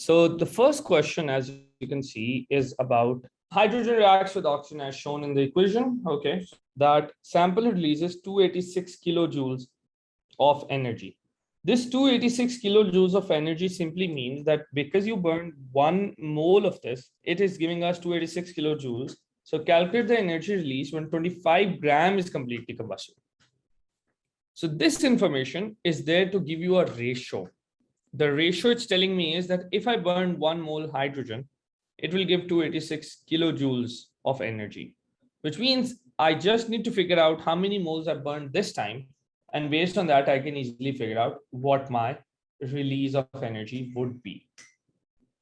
So the first question, as you can see, is about hydrogen reacts with oxygen as shown in the equation. Okay, that sample releases 286 kilojoules of energy. This 286 kilojoules of energy simply means that because you burned 1 mole of this, it is giving us 286 kilojoules. So calculate the energy released when 25 grams is completely combustible. So this information is there to give you a ratio. The ratio it's telling me is that if I burn 1 mole hydrogen, it will give 286 kilojoules of energy, which means I just need to figure out how many moles I burned this time. And based on that, I can easily figure out what my release of energy would be.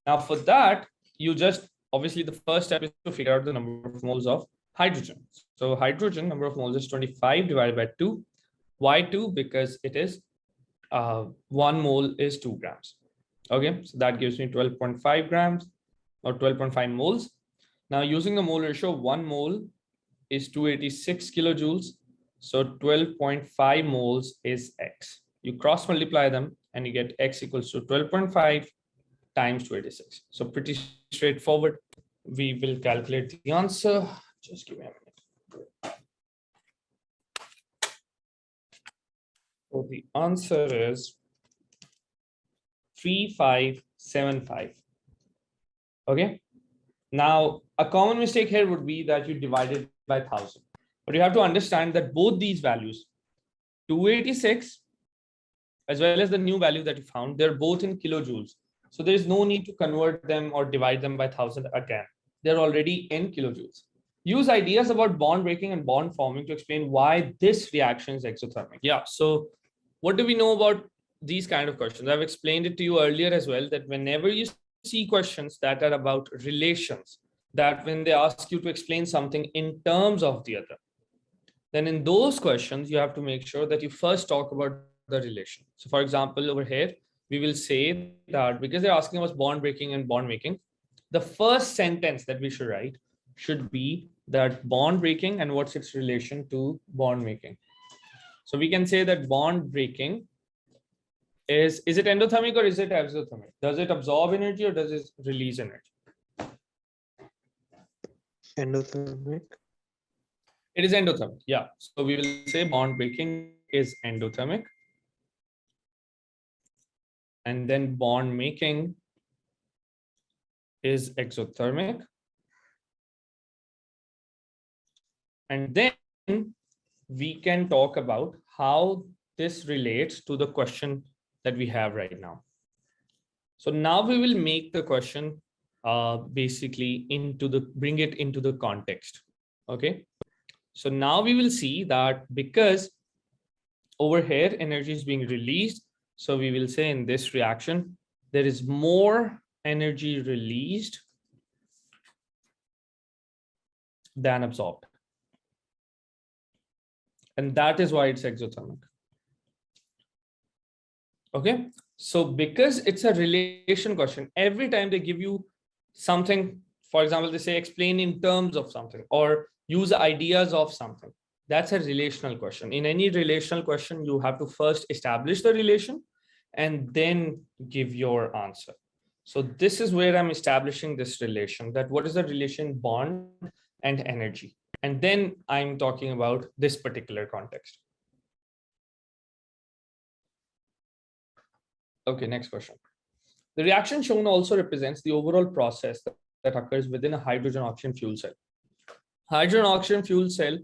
Now for that, you just, obviously the first step is to figure out the number of moles of hydrogen. So hydrogen number of moles is 25 divided by 2. Why 2? Because it is 1 mole is 2 grams. Okay, so that gives me 12.5 grams or 12.5 moles. Now using the mole ratio, 1 mole is 286 kilojoules. So 12.5 moles is X. You cross multiply them and you get X equals to 12.5 times 286. So pretty straightforward. We will calculate the answer. Just give me a minute. So the answer is 3575. Okay. Now, a common mistake here would be that you divide it by 1000. But you have to understand that both these values, 286 as well as the new value that you found, they're both in kilojoules. So there is no need to convert them or divide them by 1000 again. They're already in kilojoules. Use ideas about bond breaking and bond forming to explain why this reaction is exothermic. Yeah, so what do we know about these kind of questions? I've explained it to you earlier as well, that whenever you see questions that are about relations, that when they ask you to explain something in terms of the other, then in those questions, you have to make sure that you first talk about the relation. So for example, over here, we will say that because they're asking us bond breaking and bond making, the first sentence that we should write should be that bond breaking and what's its relation to bond making. So we can say that bond breaking is it endothermic or is it exothermic? Does it absorb energy or does it release energy? Endothermic. It is endothermic. Yeah. So we will say bond breaking is endothermic. And then bond making is exothermic. And then we can talk about how this relates to the question that we have right now. So now we will make the question basically bring it into the context. Okay. So now we will see that because over here energy is being released. So we will say in this reaction, there is more energy released than absorbed. And that is why it's exothermic. Okay. So because it's a relation question, every time they give you something, for example, they say explain in terms of something or use ideas of something. That's a relational question. In any relational question, you have to first establish the relation and then give your answer. So this is where I'm establishing this relation, that what is the relation bond and energy. And then I'm talking about this particular context. Okay, next question. The reaction shown also represents the overall process that occurs within a hydrogen oxygen fuel cell. Hydrogen oxygen fuel cell,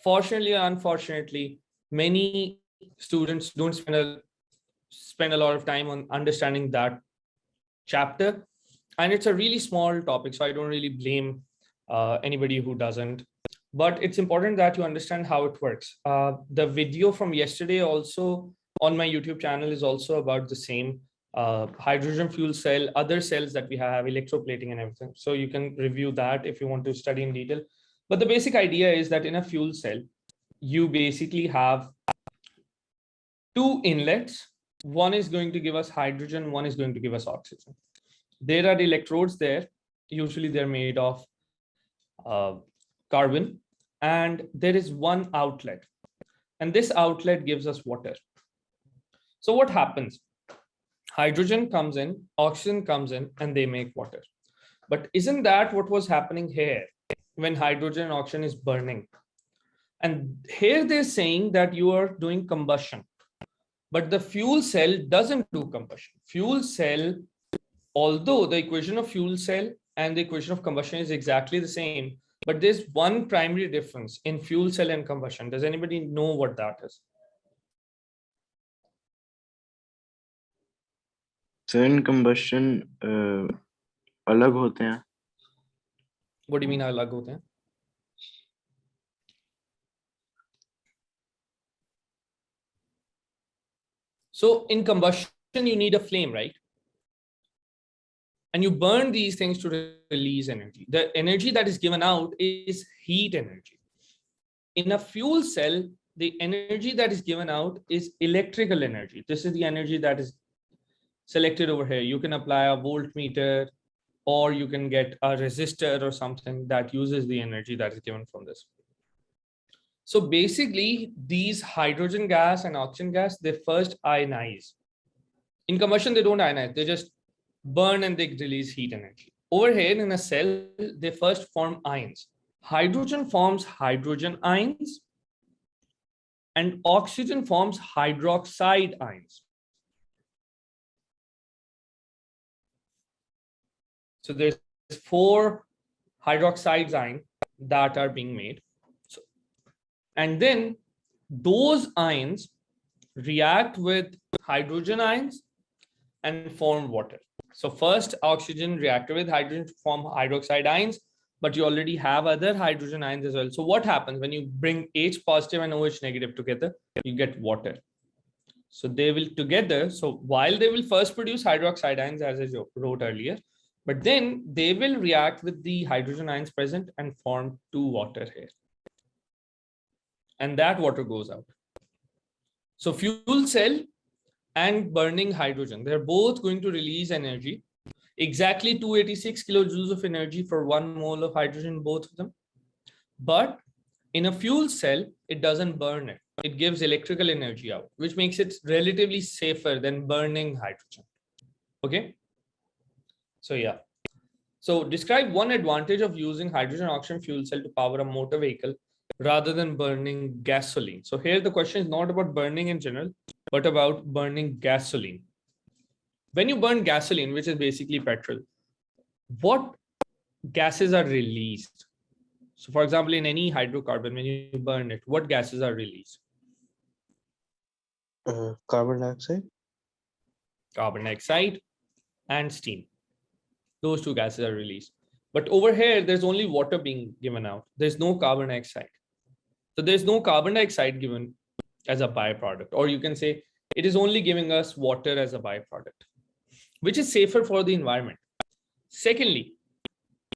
fortunately or unfortunately, many students don't spend a lot of time on understanding that chapter. And it's a really small topic, so I don't really blame anybody who doesn't. But it's important that you understand how it works. The video from yesterday also on my YouTube channel is also about the same hydrogen fuel cell, other cells that we have, electroplating and everything. So you can review that if you want to study in detail. But the basic idea is that in a fuel cell, you basically have two inlets. One is going to give us hydrogen, one is going to give us oxygen. There are electrodes there. Usually they're made of carbon, and there is one outlet. And this outlet gives us water. So what happens? Hydrogen comes in, oxygen comes in, and they make water. But isn't that what was happening here when hydrogen and oxygen is burning? And here they're saying that you are doing combustion, but the fuel cell doesn't do combustion. Fuel cell, although the equation of fuel cell and the equation of combustion is exactly the same, but there's one primary difference in fuel cell and combustion. Does anybody know what that is? So in combustion अलग होते हैं. What do you mean alag hote hain? So in combustion, you need a flame, right? And you burn these things to release energy. The energy that is given out is heat energy. In a fuel cell, the energy that is given out is electrical energy. This is the energy that is selected over here. You can apply a voltmeter, or you can get a resistor or something that uses the energy that is given from this. So basically, these hydrogen gas and oxygen gas, they first ionize. In combustion, they don't ionize, they just burn and they release heat energy. Over here in a cell, they first form ions. Hydrogen forms hydrogen ions, and oxygen forms hydroxide ions. So there's 4 hydroxide ions that are being made. So, and then those ions react with hydrogen ions and form water. So first oxygen reacted with hydrogen to form hydroxide ions, but you already have other hydrogen ions as well. So what happens when you bring H positive and OH negative together? You get water. So they will together. So while they will first produce hydroxide ions, as I wrote earlier, but then they will react with the hydrogen ions present and form 2 water here. And that water goes out. So fuel cell and burning hydrogen, they're both going to release energy, exactly 286 kilojoules of energy for 1 mole of hydrogen, both of them. But in a fuel cell, it doesn't burn it. It gives electrical energy out, which makes it relatively safer than burning hydrogen. Okay. So yeah. So describe one advantage of using hydrogen oxygen fuel cell to power a motor vehicle rather than burning gasoline. So here the question is not about burning in general, but about burning gasoline. When you burn gasoline, which is basically petrol, what gases are released? So for example, in any hydrocarbon, when you burn it, what gases are released? Carbon dioxide. Carbon dioxide and steam. Those 2 gases are released. But over here, there's only water being given out. There's no carbon dioxide. So there's no carbon dioxide given as a byproduct, or you can say it is only giving us water as a byproduct, which is safer for the environment. Secondly,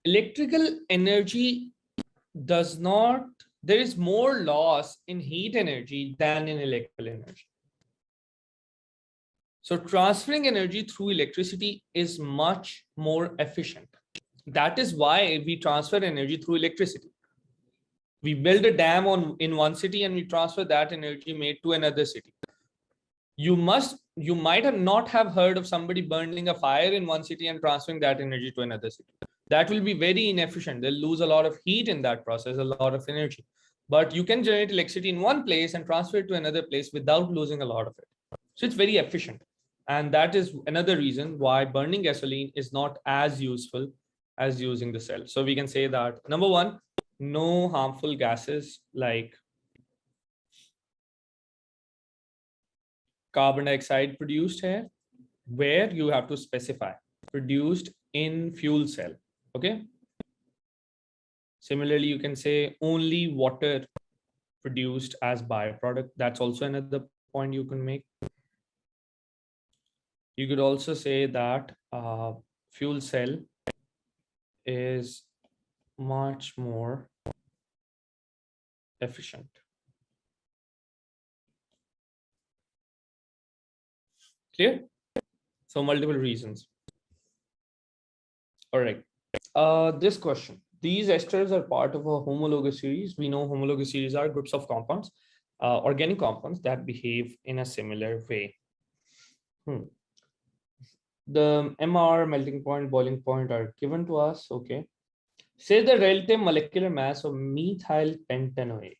electrical energy does not, there is more loss in heat energy than in electrical energy. So transferring energy through electricity is much more efficient. That is why we transfer energy through electricity. We build a dam in one city and we transfer that energy made to another city. You might have not have heard of somebody burning a fire in one city and transferring that energy to another city. That will be very inefficient. They'll lose a lot of heat in that process, a lot of energy. But you can generate electricity in one place and transfer it to another place without losing a lot of it. So it's very efficient. And that is another reason why burning gasoline is not as useful as using the cell. So we can say that number 1, no harmful gases like carbon dioxide produced here, where you have to specify produced in fuel cell. Okay. Similarly, you can say only water produced as byproduct. That's also another point you can make. You could also say that fuel cell is much more efficient. Clear? So multiple reasons. All right. This question. These esters are part of a homologous series. We know homologous series are groups of compounds, organic compounds that behave in a similar way. The MR, melting point, boiling point are given to us. Okay. Say the relative molecular mass of methyl pentanoate.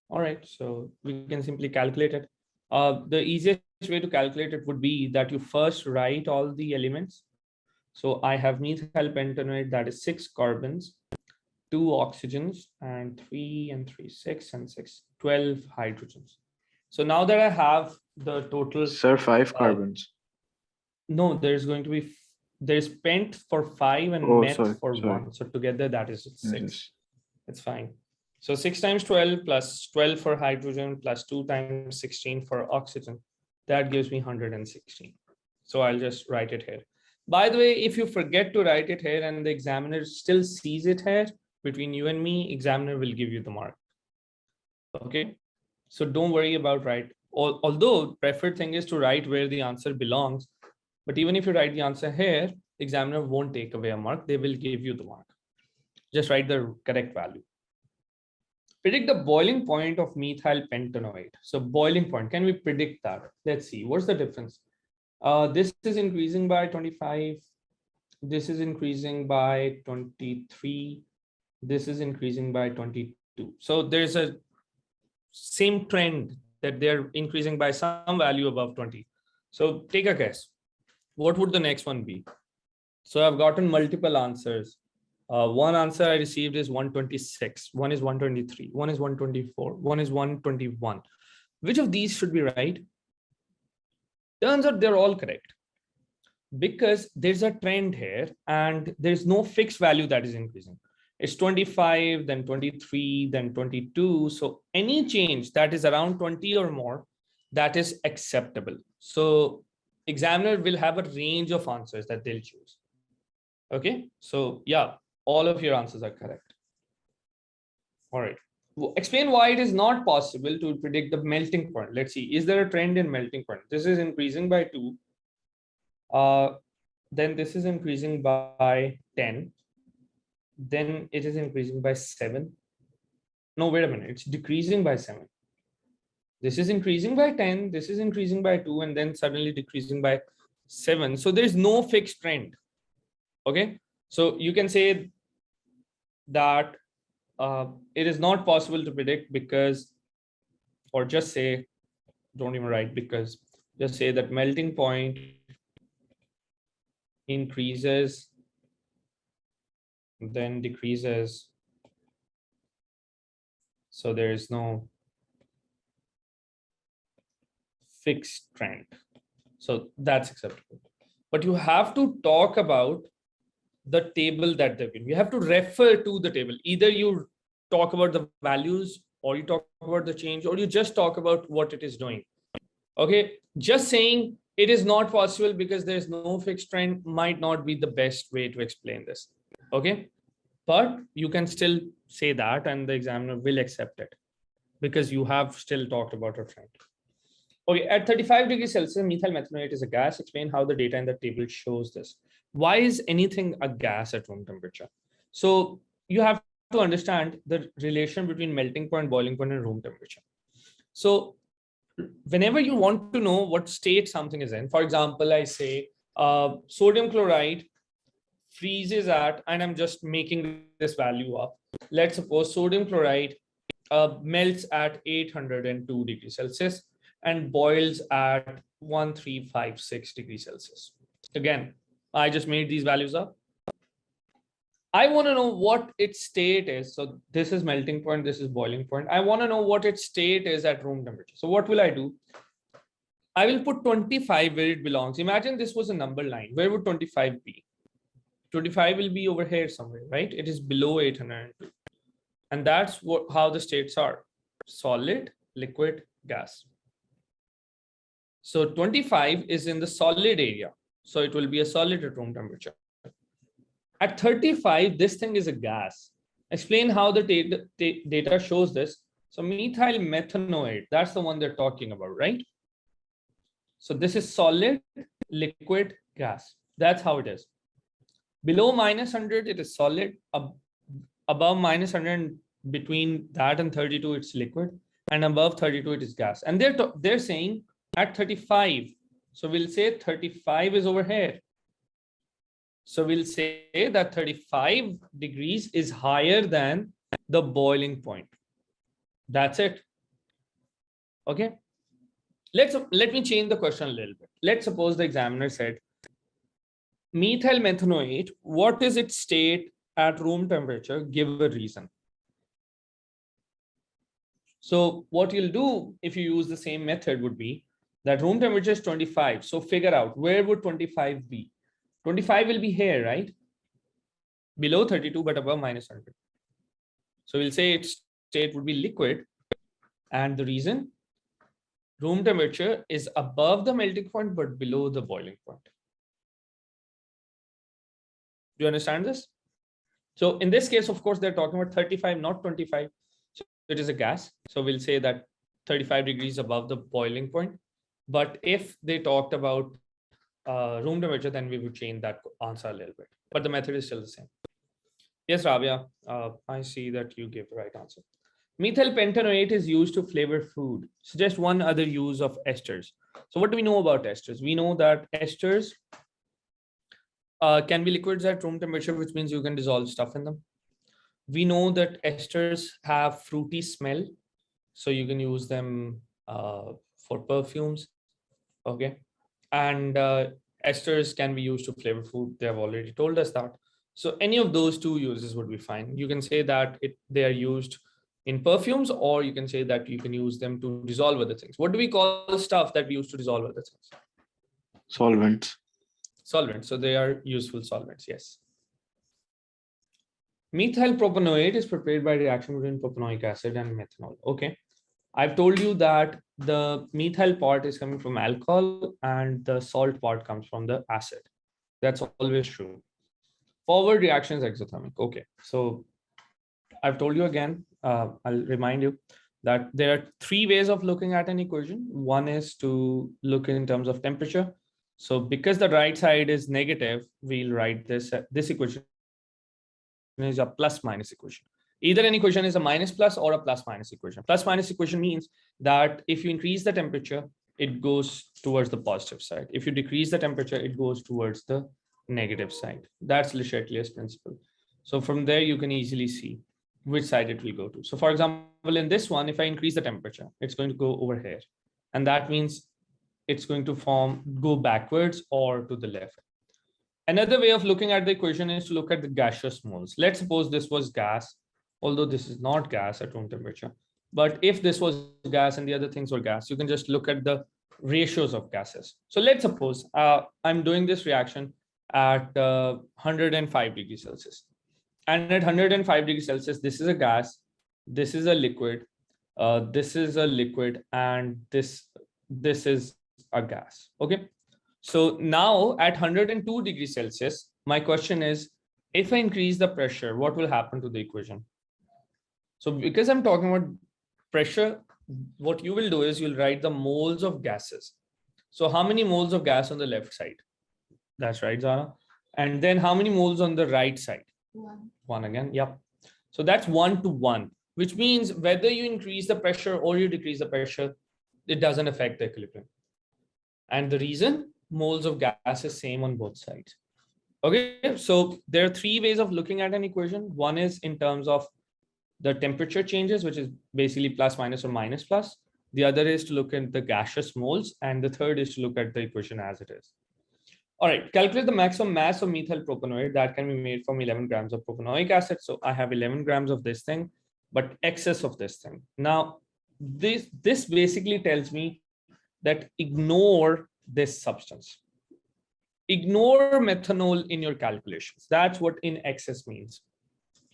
All right, so we can simply calculate it. The easiest way to calculate it would be that you first write all the elements. So I have methyl pentanoate, that is 6 carbons, 2 oxygens, and 3 and 3, 6 and 6, 12 hydrogens. So now that I have the total, Sir, 5 carbons. no, there's going to be, there's pent for 5 and Oh, meth sorry, for sorry. 1. So together that is 6. Yes. It's fine. So 6 times 12 plus 12 for hydrogen plus 2 times 16 for oxygen. That gives me 116. So I'll just write it here. By the way, if you forget to write it here and the examiner still sees it here between you and me, examiner will give you the mark. Okay. So don't worry about write. Although preferred thing is to write where the answer belongs. But even if you write the answer here, examiner won't take away a mark. They will give you the mark. Just write the correct value. Predict the boiling point of methyl pentanoate. So boiling point, can we predict that? Let's see, what's the difference? This is increasing by 25. This is increasing by 23. This is increasing by 22. So there's a same trend that they're increasing by some value above 20. So take a guess. What would the next one be? So I've gotten multiple answers. One answer I received is 126, one is 123, one is 124, one is 121. Which of these should be right? Turns out they're all correct because there's a trend here and there's no fixed value that is increasing. It's 25, then 23, then 22. So any change that is around 20 or more, that is acceptable. So examiner will have a range of answers that they'll choose. Okay, so yeah, all of your answers are correct. All right. Explain why it is not possible to predict the melting point. Let's see. Is there a trend in melting point? This is increasing by 2. Then this is increasing by 10. Then it is increasing by 7. No, wait a minute. It's decreasing by 7. This is increasing by 10. This is increasing by 2. And then suddenly decreasing by 7. So there's no fixed trend. Okay. So you can say that it is not possible to predict because, or just say, don't even write because, just say that melting point increases, then decreases. So there is no fixed trend. So that's acceptable. But you have to talk about the table that they've given. You have to refer to the table. Either you talk about the values or you talk about the change or you just talk about what it is doing. Okay, just saying it is not possible because there's no fixed trend might not be the best way to explain this. Okay, but you can still say that and the examiner will accept it because you have still talked about a trend. Okay, at 35 degrees Celsius, methyl methanoate is a gas. Explain how the data in the table shows this. Why is anything a gas at room temperature? So you have to understand the relation between melting point, boiling point, and room temperature. So whenever you want to know what state something is in, for example, I say sodium chloride freezes at, and I'm just making this value up. Let's suppose sodium chloride melts at 802 degrees Celsius and boils at 1356 degrees Celsius. Again, I just made these values up. I want to know what its state is. So this is melting point, this is boiling point. I want to know what its state is at room temperature. So what will I do? I will put 25 where it belongs. Imagine this was a number line. Where would 25 be? 25 will be over here somewhere, right? It is below 802. And that's how the states are: solid, liquid, gas. So 25 is in the solid area. So it will be a solid at room temperature. At 35, this thing is a gas. Explain how the data shows this. So methyl methanoate, that's the one they're talking about, right? So this is solid, liquid, gas. That's how it is. Below -100, it is solid. Above -100, between that and 32, it's liquid. And above 32, it is gas. And they're saying at 35. So we'll say 35 is over here. So we'll say that 35 degrees is higher than the boiling point. That's it. Okay. Let me change the question a little bit. Let's suppose the examiner said, methyl methanoate, what is its state at room temperature? Give a reason. So what you'll do if you use the same method would be that room temperature is 25. So figure out where would 25 be? 25 will be here, right? Below 32, but above -100. So we'll say its state would be liquid. And the reason, room temperature is above the melting point, but below the boiling point. Do you understand this? So in this case, of course, they're talking about 35, not 25. So it is a gas. So we'll say that 35 degrees above the boiling point. But if they talked about room temperature, then we would change that answer a little bit. But the method is still the same. Yes, Rabia, I see that you gave the right answer. Methyl pentanoate is used to flavor food. Suggest one other use of esters. So what do we know about esters? We know that esters can be liquids at room temperature, which means you can dissolve stuff in them. We know that esters have fruity smell, so you can use them for perfumes. Okay, and esters can be used to flavor food. They have already told us that. So any of those two uses would be fine. You can say that they are used in perfumes, or you can say that you can use them to dissolve other things. What do we call stuff that we use to dissolve other things? Solvents. Solvents. So they are useful solvents, yes. Methyl propanoate is prepared by reaction between propanoic acid and methanol. Okay. I've told you that the methyl part is coming from alcohol and the salt part comes from the acid. That's always true. Forward reaction is exothermic. Okay. So I've told you again, I'll remind you that there are three ways of looking at an equation. One is to look in terms of temperature. So because the right side is negative, we'll write this equation is a plus minus equation. Either an equation is a minus plus or a plus minus equation. Plus minus equation means that if you increase the temperature, it goes towards the positive side. If you decrease the temperature, it goes towards the negative side. That's Le Chatelier's principle. So from there, you can easily see which side it will go to. So for example, in this one, if I increase the temperature, it's going to go over here. And that means it's going to go backwards or to the left. Another way of looking at the equation is to look at the gaseous moles. Let's suppose this was gas, although this is not gas at room temperature. But if this was gas and the other things were gas, you can just look at the ratios of gases. So let's suppose I'm doing this reaction at 105 degrees Celsius. And at 105 degrees Celsius, this is a gas, this is a liquid, this is a liquid, and this is a gas. Okay. So now at 102 degrees Celsius, my question is, if I increase the pressure, what will happen to the equation? So because I'm talking about pressure, what you will do is you'll write the moles of gases. So how many moles of gas on the left side? That's right, Zara. And then how many moles on the right side? One again. Yep. So that's 1 to 1, which means whether you increase the pressure or you decrease the pressure, it doesn't affect the equilibrium. And the reason, moles of gas is same on both sides. Okay, so there are three ways of looking at an equation. One is in terms of the temperature changes, which is basically plus minus or minus plus. The other is to look at the gaseous moles, and the third is to look at the equation as it is. All right, calculate the maximum mass of methyl propanoate that can be made from 11 grams of propanoic acid. So I have 11 grams of this thing, but excess of this thing. Now, this basically tells me that ignore this substance. Ignore methanol in your calculations. That's what in excess means.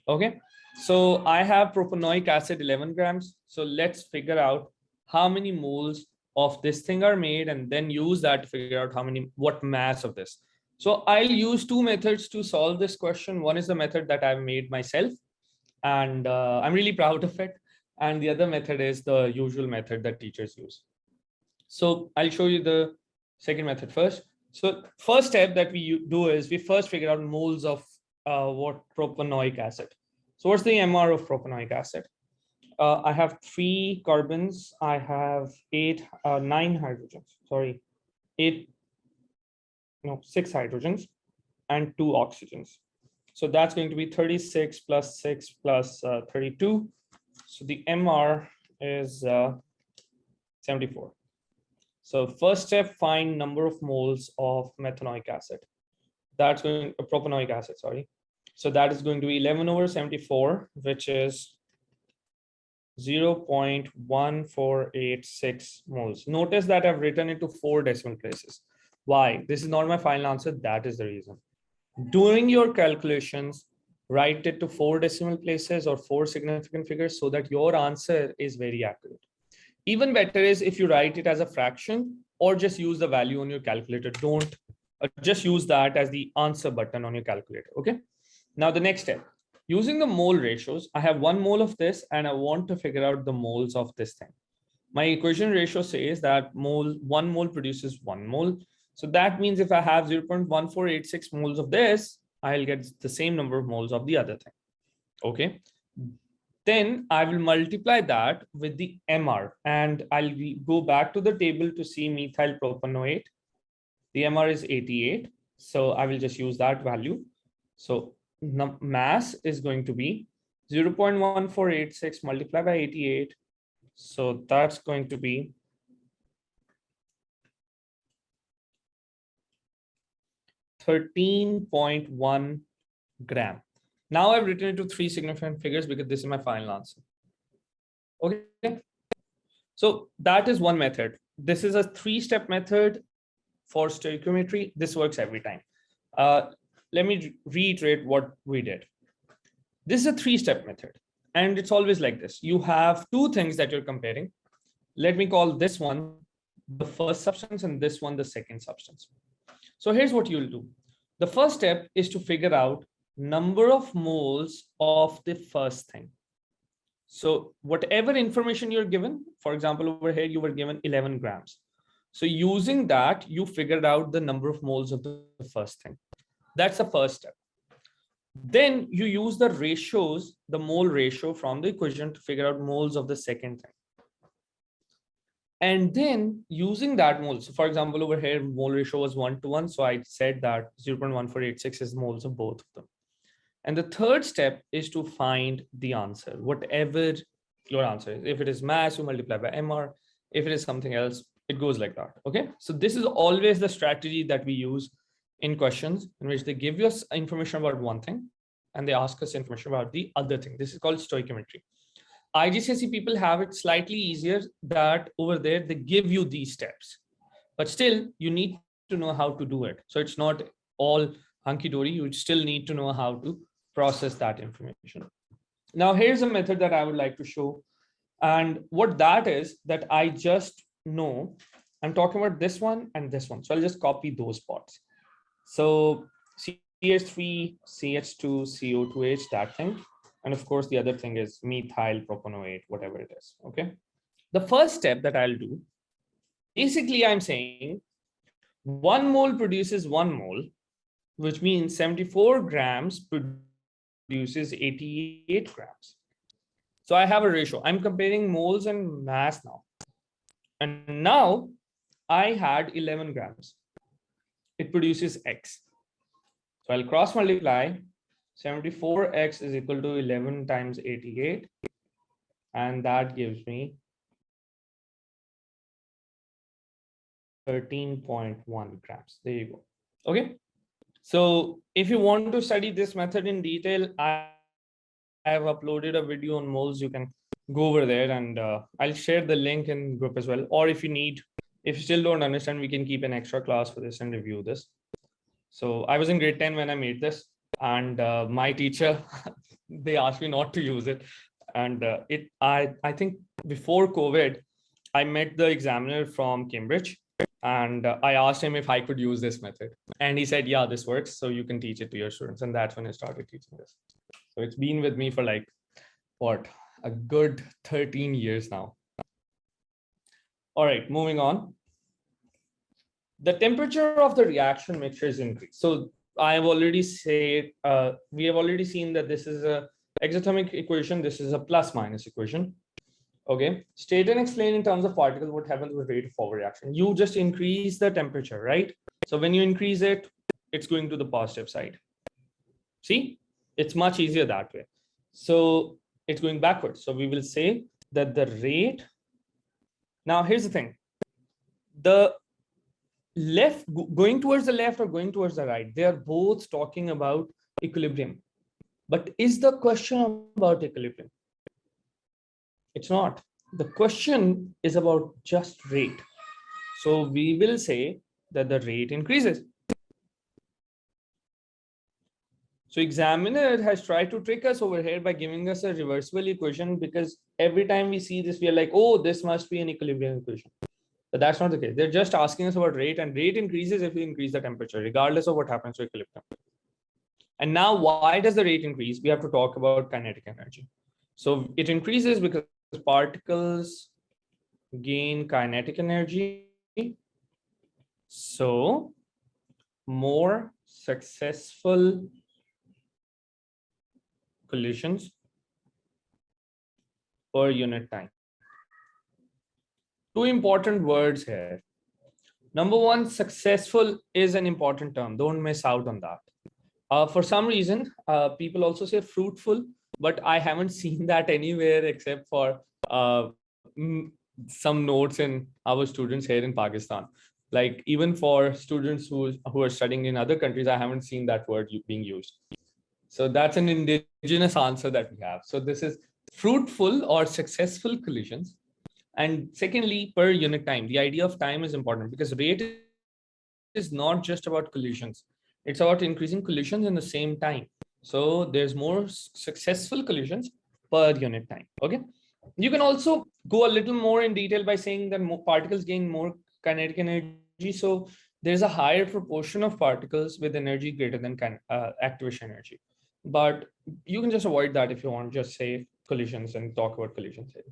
Okay, so I have propanoic acid 11 grams. So let's figure out how many moles of this thing are made and then use that to figure out what mass of this. So I'll use two methods to solve this question. One is the method that I've made myself, and I'm really proud of it. And the other method is the usual method that teachers use. So I'll show you the second method first. So first step that we do is we first figure out moles of what propanoic acid. So what's the MR of propanoic acid? I have 3 carbons. I have 6 hydrogens. and 2 oxygens. So that's going to be 36 plus 6 plus 32. So the MR is 74. So first step, find number of moles of methanoic acid. That's going propanoic acid, sorry. So that is going to be 11 over 74, which is 0.1486 moles. Notice that I've written it to 4 decimal places. Why? This is not my final answer. That is the reason. During your calculations, write it to 4 decimal places or 4 significant figures so that your answer is very accurate. Even better is if you write it as a fraction or just use the value on your calculator. Don't just use that as the answer button on your calculator. Okay. Now the next step, using the mole ratios, I have 1 mole of this and I want to figure out the moles of this thing. My equation ratio says that 1 mole produces 1 mole. So that means if I have 0.1486 moles of this, I'll get the same number of moles of the other thing. Okay. Then I will multiply that with the MR and I'll go back to the table to see methyl propanoate. The MR is 88. So I will just use that value. So mass is going to be 0.1486 multiplied by 88. So that's going to be 13.1 gram. Now I've written it to 3 significant figures because this is my final answer. Okay. So that is one method. This is a 3-step method for stoichiometry. This works every time. Let me reiterate what we did. This is a 3-step method and it's always like this. You have 2 things that you're comparing. Let me call this one the first substance and this one the second substance. So here's what you'll do. The first step is to figure out number of moles of the first thing. So whatever information you're given, for example, over here, you were given 11 grams. So using that, you figured out the number of moles of the first thing. That's the first step. Then you use the ratios, the mole ratio from the equation to figure out moles of the second thing. And then using that mole, so for example, over here, mole ratio was 1:1. So I said that 0.1486 is moles of both of them. And the third step is to find the answer, whatever your answer is. If it is mass, you multiply by MR. If it is something else, it goes like that. Okay. So this is always the strategy that we use in questions in which they give us information about one thing and they ask us information about the other thing. This is called stoichiometry. IGCSE people have it slightly easier that over there, they give you these steps, but still you need to know how to do it. So it's not all hunky-dory. You still need to know how to process that information. Now, here's a method that I would like to show. And what that is that I just know, I'm talking about this one and this one. So I'll just copy those parts. So CH3, CH2, CO2H, that thing. And of course, the other thing is methyl propanoate, whatever it is. Okay. The first step that I'll do, basically, I'm saying 1 mole produces 1 mole, which means 74 grams produces 88 grams. So I have a ratio. I'm comparing moles and mass now. And now I had 11 grams. It produces X. So I'll cross multiply. 74x is equal to 11 times 88. And that gives me 13.1 grams. There you go. Okay. So if you want to study this method in detail, I have uploaded a video on moles. You can go over there and I'll share the link in group as well. Or if you still don't understand, we can keep an extra class for this and review this. So I was in grade 10 when I made this. And my teacher, they asked me not to use it. And I think before COVID, I met the examiner from Cambridge and I asked him if I could use this method. And he said, yeah, this works. So you can teach it to your students. And that's when I started teaching this. So it's been with me for like, what, a good 13 years now. All right, moving on. The temperature of the reaction mixture is increased. So I have already said, we have already seen that this is a exothermic equation. This is a plus minus equation. Okay. State and explain in terms of particles what happens with rate of forward reaction. You just increase the temperature, right? So when you increase it, it's going to the positive side. See, it's much easier that way. So it's going backwards. So we will say that the rate. Now here's the thing. The left, going towards the left or going towards the right, they are both talking about equilibrium. But is the question about equilibrium? It's not. The question is about just rate. So we will say that the rate increases. So examiner has tried to trick us over here by giving us a reversible equation, because every time we see this, we are like, oh, this must be an equilibrium equation. But that's not the case. They're just asking us about rate, and rate increases if we increase the temperature, regardless of what happens to equilibrium. And now, why does the rate increase? We have to talk about kinetic energy. So it increases because particles gain kinetic energy. So more successful collisions per unit time. Two important words here. Number one, successful is an important term. Don't miss out on that. For some reason, people also say fruitful, but I haven't seen that anywhere except for some notes in our students here in Pakistan. Like even for students who are studying in other countries, I haven't seen that word being used. So that's an indigenous answer that we have. So this is fruitful or successful collisions. And secondly, per unit time. The idea of time is important because rate is not just about collisions. It's about increasing collisions in the same time. So there's more successful collisions per unit time. Okay. You can also go a little more in detail by saying that more particles gain more kinetic energy. So there's a higher proportion of particles with energy greater than activation energy. But you can just avoid that if you want, just say collisions and talk about collisions here.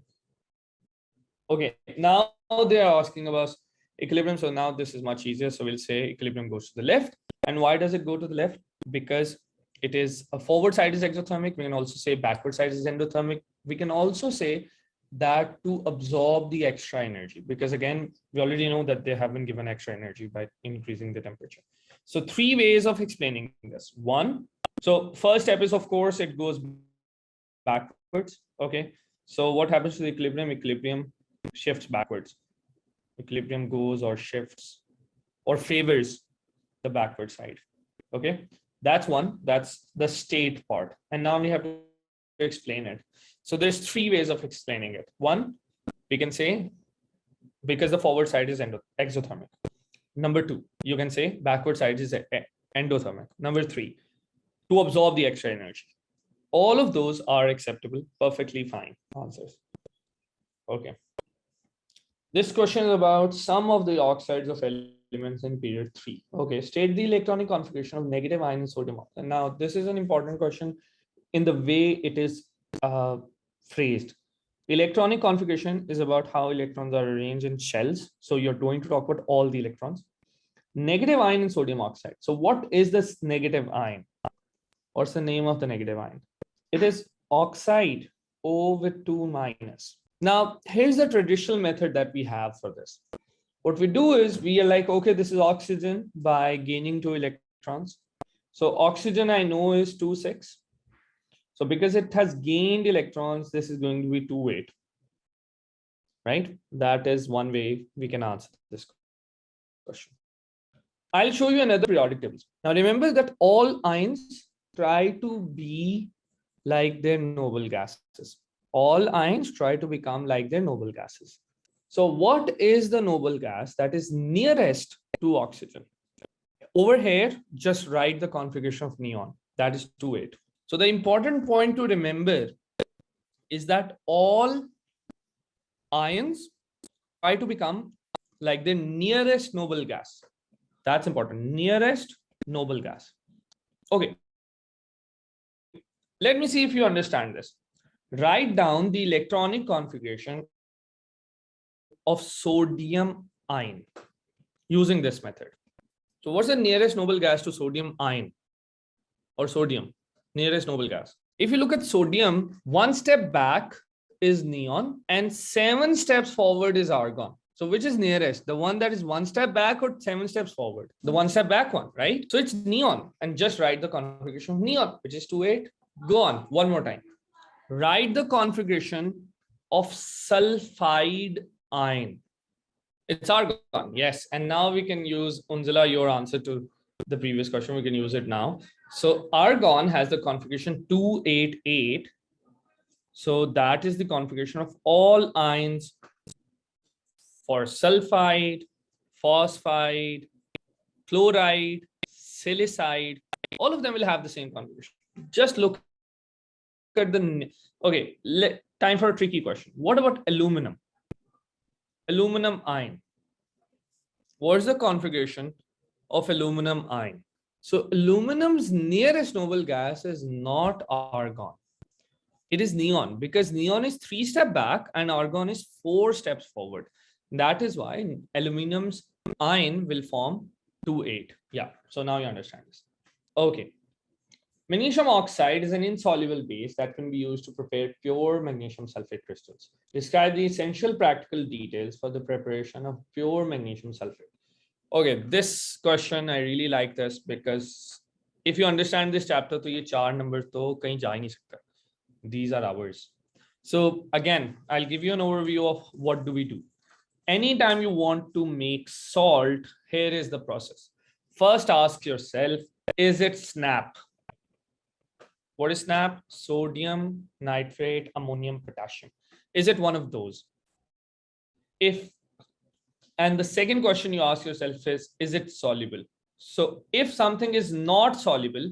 Okay, now they are asking about equilibrium. So now this is much easier. So we'll say equilibrium goes to the left. And why does it go to the left? Because it is a forward side is exothermic. We can also say backward side is endothermic. We can also say that to absorb the extra energy, because again, we already know that they have been given extra energy by increasing the temperature. So three ways of explaining this. One, so first step is, of course, it goes backwards. Okay, so what happens to the equilibrium? Equilibrium shifts backwards. Equilibrium goes or shifts or favors the backward side. Okay, that's one. That's the state part. And now we have to explain it. So there's three ways of explaining it. One, we can say because the forward side is exothermic. Number two, you can say backward side is endothermic. Number three, to absorb the extra energy. All of those are acceptable, perfectly fine answers. Okay. This question is about some of the oxides of elements in period 3. Okay, state the electronic configuration of negative ion in sodium oxide. Now, this is an important question in the way it is phrased. Electronic configuration is about how electrons are arranged in shells. So you're going to talk about all the electrons. Negative ion in sodium oxide. So what is this negative ion? What's the name of the negative ion? It is oxide O with 2 minus. Now, here's the traditional method that we have for this. What we do is we are like, okay, this is oxygen by gaining 2 electrons. So oxygen I know is 2,6. So because it has gained electrons, this is going to be 2,8. Right? That is one way we can answer this question. I'll show you another periodic table. Now remember that all ions try to be like their noble gases. All ions try to become like their noble gases. So what is the noble gas that is nearest to oxygen? Over here, just write the configuration of neon. That is 2,8. So the important point to remember is that all ions try to become like the nearest noble gas. That's important. Nearest noble gas. Okay. Let me see if you understand this. Write down the electronic configuration of sodium ion using this method. So what's the nearest noble gas to sodium ion or sodium? Nearest noble gas. If you look at sodium, 1 step back is neon and 7 steps forward is argon. So which is nearest? The one that is 1 step back or 7 steps forward? The 1 step back one, right? So it's neon, and just write the configuration of neon, which is 28. Go on, one more time. Write the configuration of sulfide ion. It's argon, yes. And now we can use, Unzila, your answer to the previous question. We can use it now. So argon has the configuration 288. So that is the configuration of all ions for sulfide, phosphide, chloride, silicide. All of them will have the same configuration. Just look at the, okay, time for a tricky question. What about aluminum? Aluminum ion. What's the configuration of aluminum ion? So aluminum's nearest noble gas is not argon. It is neon, because neon is 3 steps back and argon is 4 steps forward. That is why aluminum's ion will form 2,8. Yeah, so now you understand this. Okay. Magnesium oxide is an insoluble base that can be used to prepare pure magnesium sulfate crystals. Describe the essential practical details for the preparation of pure magnesium sulfate. Okay, this question, I really like this, because if you understand this chapter, तो ये 4 numbers तो कहीं जा ही नहीं सकता. These are ours. So again, I'll give you an overview of what do we do. Anytime you want to make salt, here is the process. First, ask yourself, is it SNAP? What is SNAP? Sodium, nitrate, ammonium, potassium. Is it one of those? And the second question you ask yourself is it soluble? So if something is not soluble,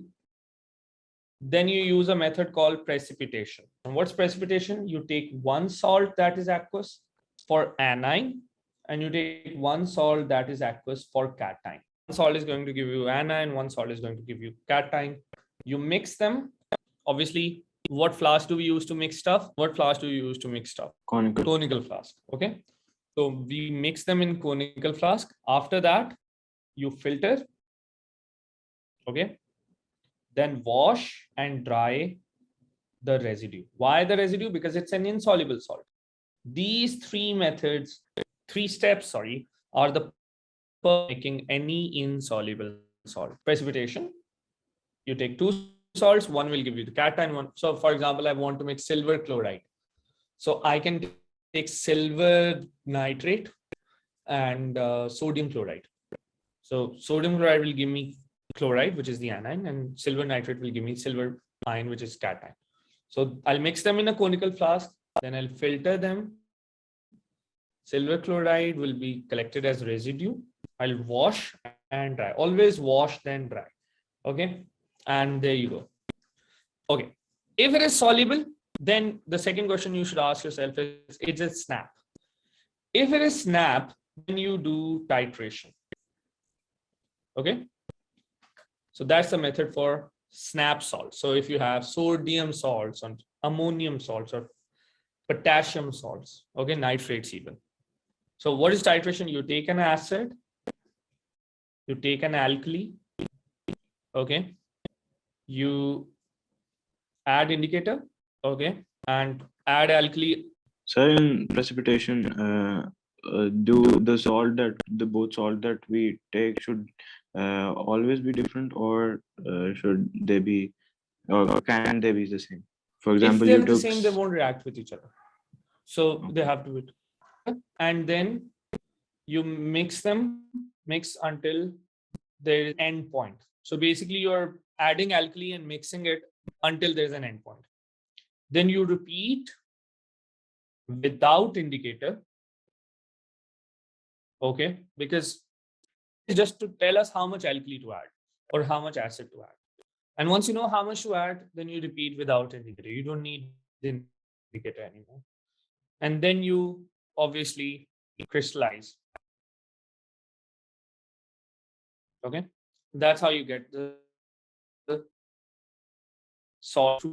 then you use a method called precipitation. And what's precipitation? You take one salt that is aqueous for anion, and you take one salt that is aqueous for cation. One salt is going to give you anion, one salt is going to give you cation. You mix them. Obviously, what flask do we use to mix stuff? What flask do you use to mix stuff? Conical flask. Okay. So we mix them in conical flask. After that, you filter. Okay. Then wash and dry the residue. Why the residue? Because it's an insoluble salt. These 3 methods, 3 steps, sorry, are the making any insoluble salt. Precipitation. You take 2 salts, one will give you the cation, one. So for example, I want to make silver chloride. So I can take silver nitrate and sodium chloride. So sodium chloride will give me chloride, which is the anion, and silver nitrate will give me silver ion, which is cation. So I'll mix them in a conical flask, then I'll filter them. Silver chloride will be collected as residue. I'll wash and dry. Always wash, then dry. Okay. And there you go. Okay. If it is soluble, then the second question you should ask yourself is it SNAP? If it is SNAP, then you do titration. Okay. So that's the method for SNAP salt. So if you have sodium salts and ammonium salts or potassium salts, okay, nitrates even. So what is titration? You take an acid, you take an alkali, okay, you add indicator, okay, and add alkali. So in precipitation, do the salt that both salt that we take should always be different, or should they be, or can they be the same? For example, if they're you the took same, they won't react with each other. So they have to be, and then you mix them, mix until there is end point. So basically you're adding alkali and mixing it until there's an end point. Then you repeat without indicator. Okay, because it's just to tell us how much alkali to add or how much acid to add. And once you know how much to add, then you repeat without indicator. You don't need the indicator anymore. And then you obviously crystallize. Okay, that's how you get the salt.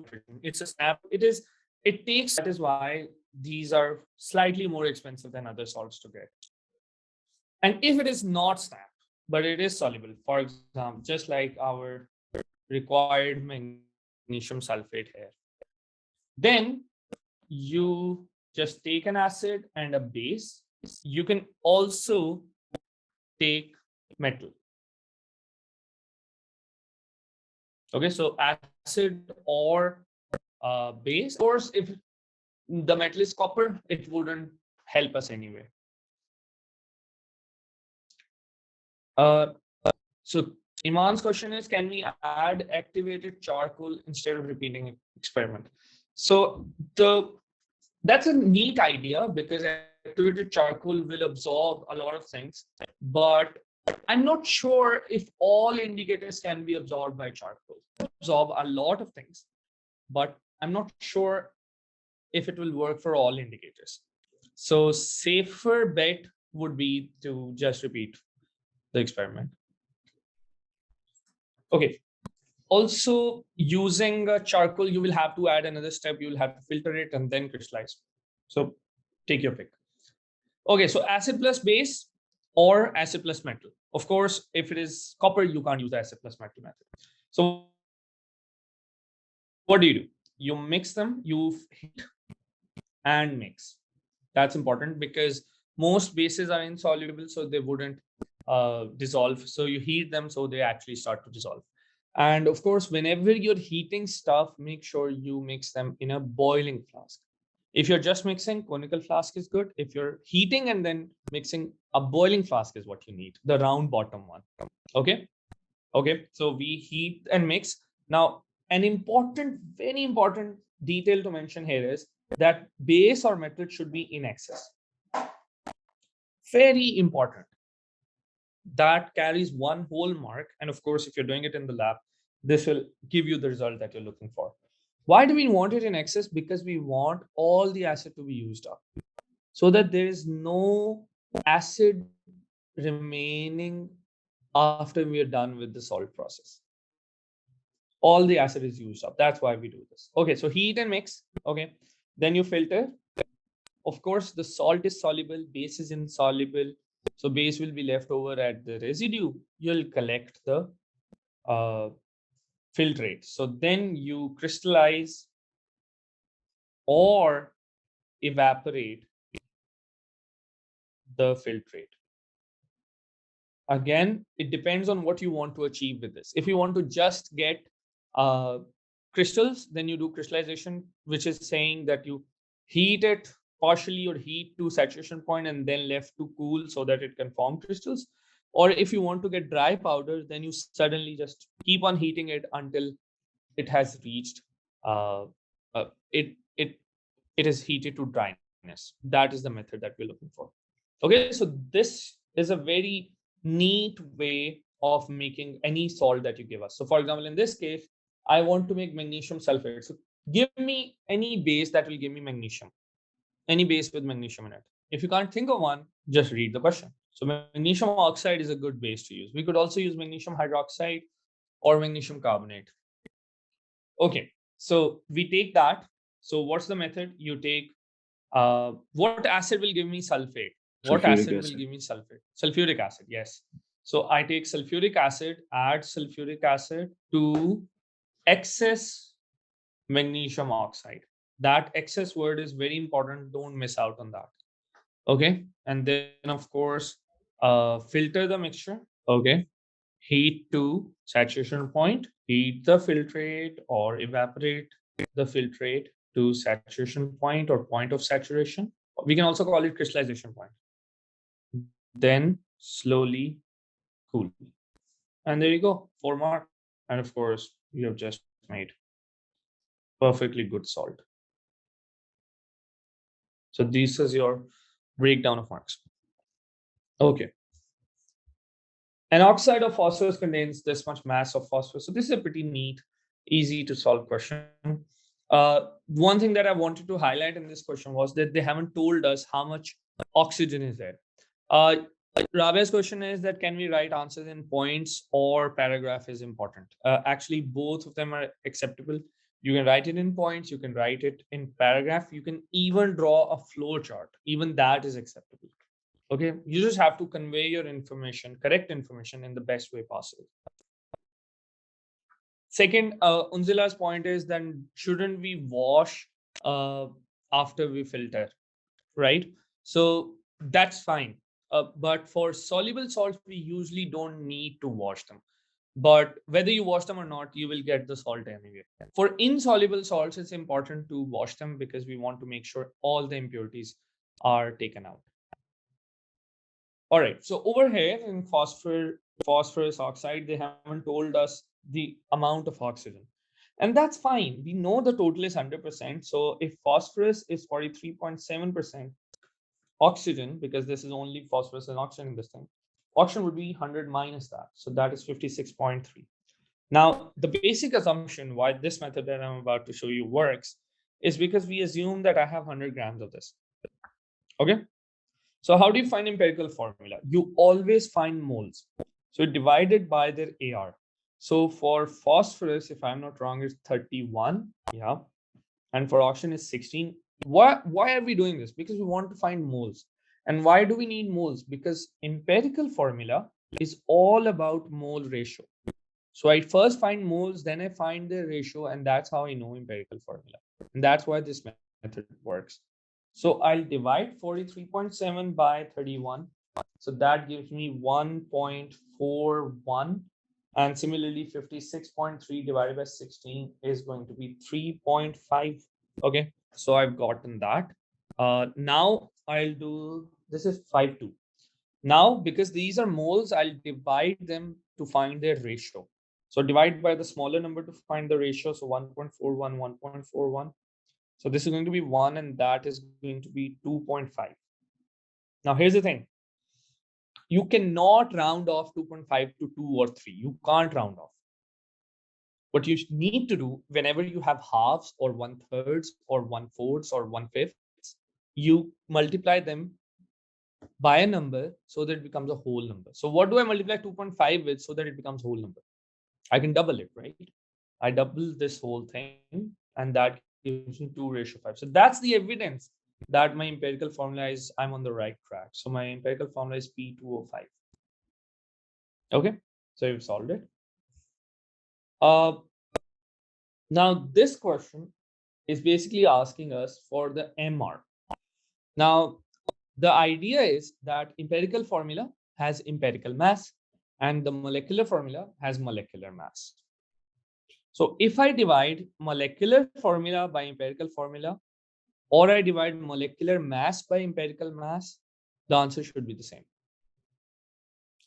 It's a SNAP. It takes, that is why these are slightly more expensive than other salts to get. And if it is not SNAP, but it is soluble, for example, just like our required magnesium sulfate here, then you just take an acid and a base you can also take metal. Okay, so acid or base. Of course, if the metal is copper, it wouldn't help us anyway. So Iman's question is, can we add activated charcoal instead of repeating experiment? So that's a neat idea because activated charcoal will absorb a lot of things, but I'm not sure if all indicators can be absorbed by charcoal. Absorb a lot of things, but I'm not sure if it will work for all indicators. So safer bet would be to just repeat the experiment. Okay. Also, using charcoal, you will have to add another step. You will have to filter it and then crystallize. So take your pick. Okay, so acid plus base or acid plus metal. Of course, if it is copper, you can't use the acid plus metal method. So what do? You mix them, you heat and mix. That's important because most bases are insoluble, so they wouldn't dissolve. So you heat them so they actually start to dissolve. And of course, whenever you're heating stuff, make sure you mix them in a boiling flask. If you're just mixing, conical flask is good. If you're heating and then mixing, a boiling flask is what you need, the round bottom one. Okay. Okay. So we heat and mix. Now, an important, very important detail to mention here is that base or metal should be in excess. Very important. That carries one whole mark. And of course, if you're doing it in the lab, this will give you the result that you're looking for. Why do we want it in excess? Because we want all the acid to be used up so that there is no acid remaining after we are done with the salt process. All the acid is used up. That's why we do this. Okay, so heat and mix. Okay, then you filter. Of course, the salt is soluble, base is insoluble. So base will be left over at the residue. You'll collect the filtrate. So then you crystallize or evaporate the filtrate. Again, it depends on what you want to achieve with this. If you want to just get crystals, then you do crystallization, which is saying that you heat it partially or heat to saturation point and then left to cool so that it can form crystals. Or if you want to get dry powder, then you suddenly just keep on heating it until it has reached uh, it is heated to dryness. That is the method that we're looking for. Okay, so this is a very neat way of making any salt that you give us. So for example, in this case, I want to make magnesium sulfate. So give me any base that will give me magnesium, any base with magnesium in it. If you can't think of one, just read the question. So magnesium oxide is a good base to use. We could also use magnesium hydroxide or magnesium carbonate. Okay, so we take that. So what's the method? You take what acid will give me sulfate? What Sulfuric acid will acid. give me sulfate? Sulfuric acid, yes. So I take sulfuric acid, add sulfuric acid to excess magnesium oxide. That excess word is very important. Don't miss out on that. Okay. And then, of course, filter the mixture. Okay. Heat to saturation point, heat the filtrate or evaporate the filtrate to saturation point or point of saturation. We can also call it crystallization point. Then slowly cool. And there you go, 4 mark. And of course, you have just made perfectly good salt. So this is your breakdown of marks. Okay. An oxide of phosphorus contains this much mass of phosphorus. So this is a pretty neat, easy to solve question. One thing that I wanted to highlight in this question was that they haven't told us how much oxygen is there. Rabia's question is that can we write answers in points or paragraph is important. Actually, both of them are acceptable. You can write it in points, you can write it in paragraph, you can even draw a flow chart. Even that is acceptable. Okay, you just have to convey your information, correct information in the best way possible. Second, Unzila's point is then shouldn't we wash after we filter, right? So that's fine. But for soluble salts, we usually don't need to wash them. But whether you wash them or not, you will get the salt anyway. For insoluble salts, it's important to wash them because we want to make sure all the impurities are taken out. All right, so over here in phosphorus oxide, they haven't told us the amount of oxygen. And that's fine. We know the total is 100%. So if phosphorus is 43.7% oxygen, because this is only phosphorus and oxygen in this thing, oxygen would be 100 minus that. So that is 56.3. Now, the basic assumption why this method that I'm about to show you works is because we assume that I have 100 grams of this. Okay. So how do you find empirical formula? You always find moles. So divided by their AR. So for phosphorus, if I'm not wrong, it's 31. Yeah. And for oxygen is 16. Why are we doing this? Because we want to find moles. And why do we need moles? Because empirical formula is all about mole ratio. So I first find moles, then I find the ratio, and that's how I know empirical formula. And that's why this method works. So I'll divide 43.7 by 31. So that gives me 1.41. And similarly, 56.3 divided by 16 is going to be 3.5. Okay, so I've gotten that. Now I'll do, this is 5.2. Now, because these are moles, I'll divide them to find their ratio. So divide by the smaller number to find the ratio. So 1.41, 1.41. So this is going to be 1 and that is going to be 2.5. Now here's the thing. You cannot round off 2.5 to 2 or 3. You can't round off. What you need to do whenever you have halves or 1/3 or 1/4 or 1/5, you multiply them by a number so that it becomes a whole number. So what do I multiply 2.5 with so that it becomes whole number? I can double it, right? I double this whole thing and that gives me 2:5. So that's the evidence that my empirical formula is, I'm on the right track. So my empirical formula is P2O5. Okay, so you've solved it. Now this question is basically asking us for the MR. Now, the idea is that empirical formula has empirical mass and the molecular formula has molecular mass. So if I divide molecular formula by empirical formula, or I divide molecular mass by empirical mass, the answer should be the same.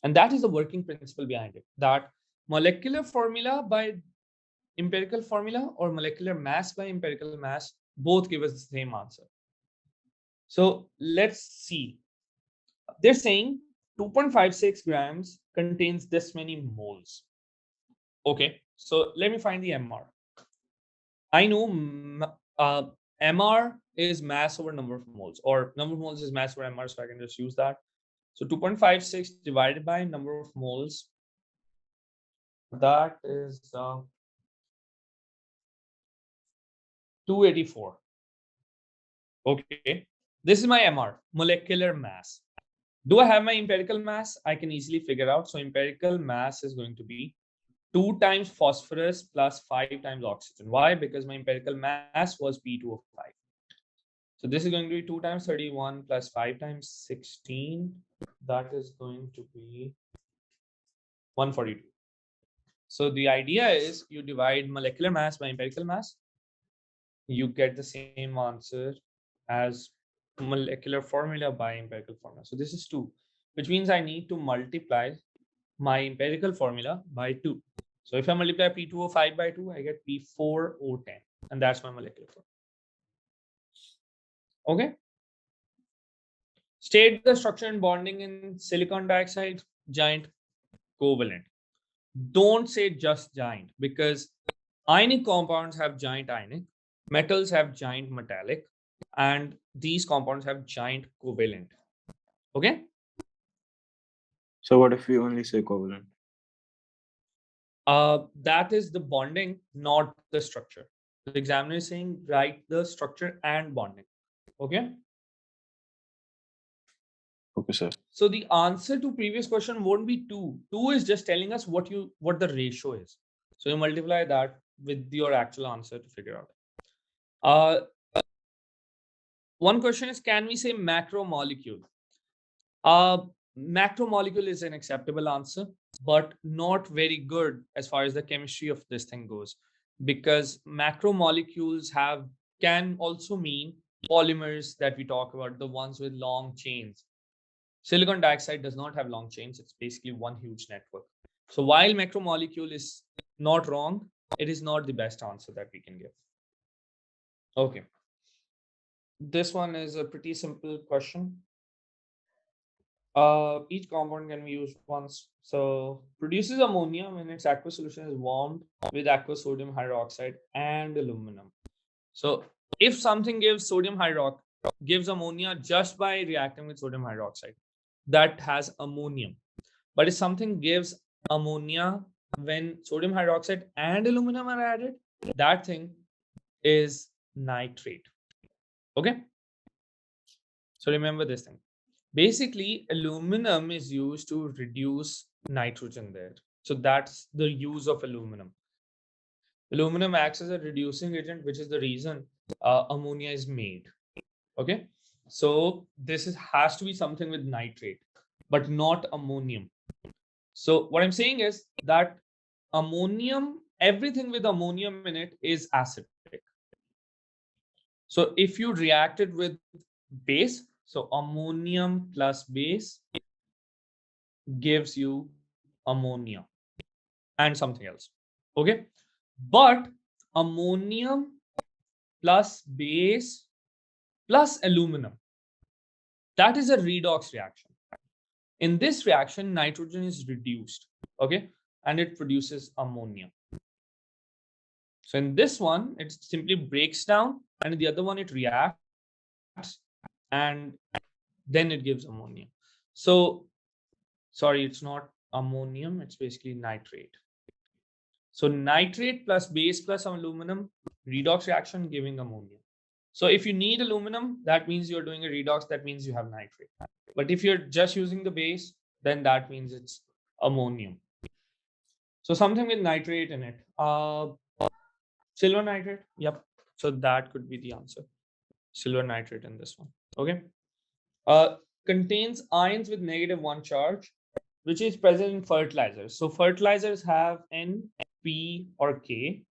And that is the working principle behind it, that molecular formula by empirical formula or molecular mass by empirical mass both give us the same answer. So let's see. They're saying 2.56 grams contains this many moles. Okay, so let me find the MR. I know MR is mass over number of moles, or number of moles is mass over MR, so I can just use that. So 2.56 divided by number of moles, that is 284. Okay, this is my MR, molecular mass. Do I have my empirical mass? I can easily figure out. So empirical mass is going to be 2 times phosphorus plus 5 times oxygen. Why? Because my empirical mass was P2O5. So this is going to be 2 times 31 plus 5 times 16. That is going to be 142. So the idea is you divide molecular mass by empirical mass. You get the same answer as molecular formula by empirical formula. So this is 2, which means I need to multiply my empirical formula by 2. So if I multiply P2O5 by 2, I get P4O10, and that's my molecular formula. Okay. State the structure and bonding in silicon dioxide, giant, covalent. Don't say just giant, because ionic compounds have giant ionic, metals have giant metallic, and these compounds have giant covalent. Okay. So what if we only say covalent? That is the bonding, not the structure. The examiner is saying write the structure and bonding. Okay. Okay, sir. So the answer to previous question won't be 2. 2 is just telling us what the ratio is. So you multiply that with your actual answer to figure out. One question is, can we say macromolecule? Macromolecule is an acceptable answer, but not very good as far as the chemistry of this thing goes, because macromolecules can also mean polymers that we talk about, the ones with long chains. Silicon dioxide does not have long chains. It's basically one huge network. So while macromolecule is not wrong, it is not the best answer that we can give. Okay. This one is a pretty simple question. Each compound can be used once. So produces ammonia when its aqueous solution is warmed with aqueous sodium hydroxide and aluminum. So if something gives gives ammonia just by reacting with sodium hydroxide, that has ammonium. But if something gives ammonia when sodium hydroxide and aluminum are added, that thing is nitrate. Okay. So remember this thing. Basically, aluminum is used to reduce nitrogen there. So that's the use of aluminum. Aluminum acts as a reducing agent, which is the reason ammonia is made. Okay. So has to be something with nitrate, but not ammonium. So what I'm saying is that everything with ammonium in it is acidic. So if you react it with base, so ammonium plus base gives you ammonia and something else. Okay. But ammonium plus base plus aluminum, that is a redox reaction. In this reaction, nitrogen is reduced. Okay. And it produces ammonia. So in this one, it simply breaks down, and in the other one, it reacts and then it gives ammonia. So, sorry, it's not ammonium, it's basically nitrate. So nitrate plus base plus aluminum, redox reaction giving ammonia. So if you need aluminum, that means you're doing a redox, that means you have nitrate. But if you're just using the base, then that means it's ammonium. So something with nitrate in it. Silver nitrate, yep. So that could be the answer. Silver nitrate in this one. Okay. Contains ions with -1 charge, which is present in fertilizers. So fertilizers have N, P, or K.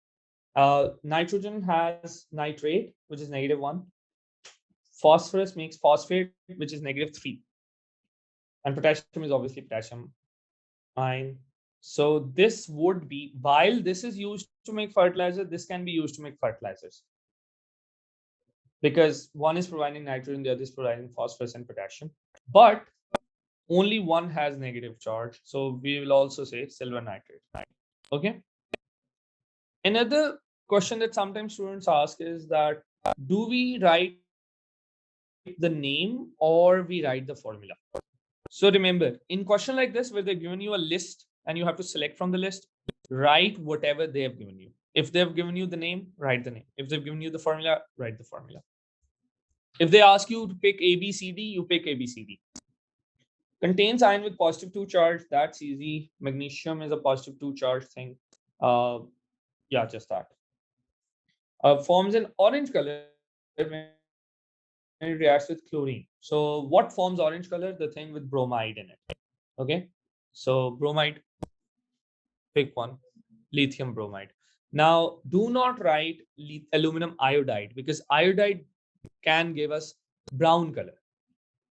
Nitrogen has nitrate, which is -1. Phosphorus makes phosphate, which is -3. And potassium is obviously potassium ion. So this would be, while this is used to make fertilizer, this can be used to make fertilizers. Because one is providing nitrogen, the other is providing phosphorus and potassium. But only one has negative charge. So we will also say silver nitrate. Okay. Another question that sometimes students ask is that, do we write the name or we write the formula? So remember, in question like this, where they've given you a list and you have to select from the list, write whatever they have given you. If they've given you the name, write the name. If they've given you the formula, write the formula. If they ask you to pick A, B, C, D, you pick A, B, C, D. Contains ion with +2 charge. That's easy. Magnesium is a +2 charge thing. Yeah, just that. Forms an orange color when it reacts with chlorine. So what forms orange color? The thing with bromide in it. Okay. So bromide, pick one. Lithium bromide. Now, do not write aluminum iodide, because iodide can give us brown color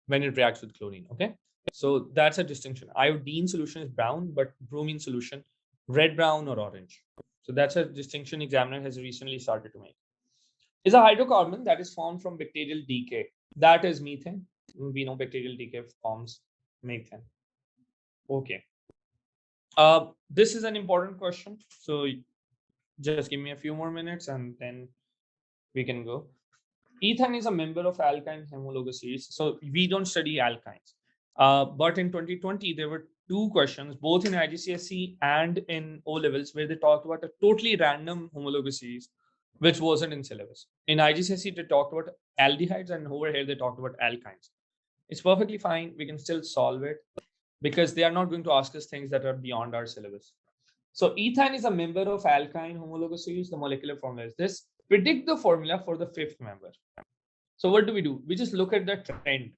when it reacts with chlorine. Okay. So that's a distinction. Iodine solution is brown, but bromine solution, red, brown, or orange. So that's a distinction examiner has recently started to make. Is a hydrocarbon that is formed from bacterial decay. That is methane. We know bacterial decay forms methane. Okay. This is an important question. So just give me a few more minutes and then we can go. Ethane is a member of alkyne homologous series. So we don't study alkynes. But in 2020, there were two questions, both in IGCSE and in O levels, where they talked about a totally random homologous series, which wasn't in syllabus. In IGCSE, they talked about aldehydes, and over here, they talked about alkynes. It's perfectly fine. We can still solve it because they are not going to ask us things that are beyond our syllabus. So ethane is a member of alkyne homologous series. The molecular formula is this. Predict the formula for the fifth member. So what do? We just look at the trend.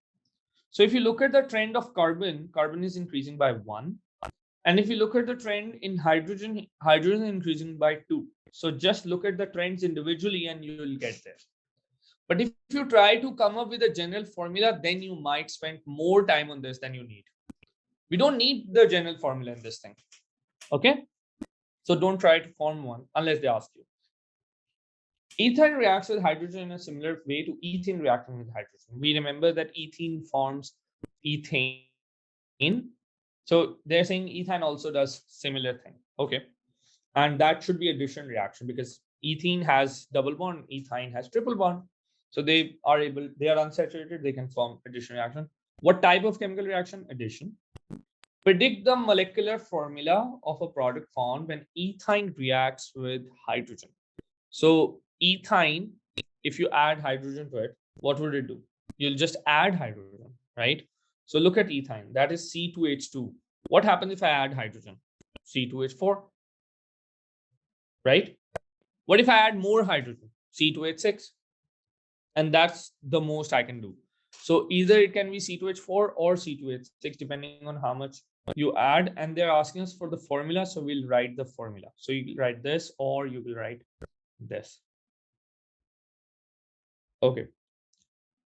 So if you look at the trend of carbon, carbon is increasing by 1. And if you look at the trend in hydrogen, hydrogen is increasing by 2. So just look at the trends individually and you will get there. But if you try to come up with a general formula, then you might spend more time on this than you need. We don't need the general formula in this thing. Okay? So don't try to form one unless they ask you. Ethane reacts with hydrogen in a similar way to ethane reacting with hydrogen. We remember that ethene forms ethane. So they're saying ethane also does similar thing. Okay. And that should be addition reaction because ethene has double bond, ethane has triple bond. So they are unsaturated, they can form addition reaction. What type of chemical reaction? Addition. Predict the molecular formula of a product formed when ethane reacts with hydrogen. So ethane, if you add hydrogen to it, what would it do? You'll just add hydrogen, right? So look at ethane, that is C2H2. What happens if I add hydrogen? C2H4, right? What if I add more hydrogen? C2H6. And that's the most I can do. So either it can be C2H4 or C2H6, depending on how much you add. And they're asking us for the formula. So we'll write the formula. So you will write this or you will write this. Okay.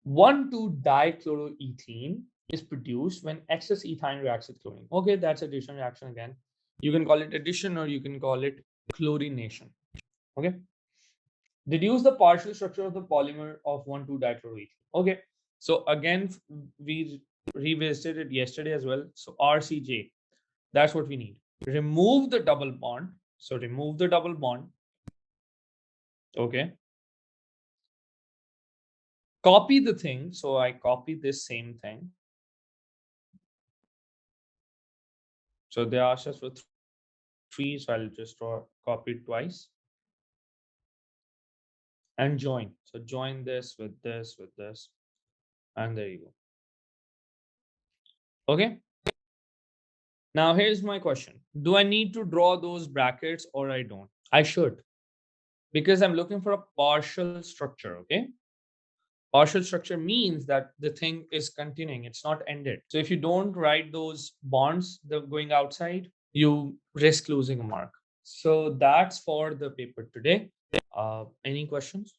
1,2-dichloroethene is produced when excess ethane reacts with chlorine. Okay, that's addition reaction again. You can call it addition or you can call it chlorination. Okay. Deduce the partial structure of the polymer of 1,2-dichloroethene. Okay. So again, we revisited it yesterday as well. So RCJ, that's what we need. Remove the double bond. So remove the double bond. Okay. Copy the thing. So I copy this same thing. So they asked us for 3, so I'll just copy it twice. And join. So join this with this, with this. And there you go. Okay. Now here's my question. Do I need to draw those brackets or I don't? I should. Because I'm looking for a partial structure, okay? Partial structure means that the thing is continuing, it's not ended. So if you don't write those bonds going outside, you risk losing a mark. So that's for the paper today. Any questions?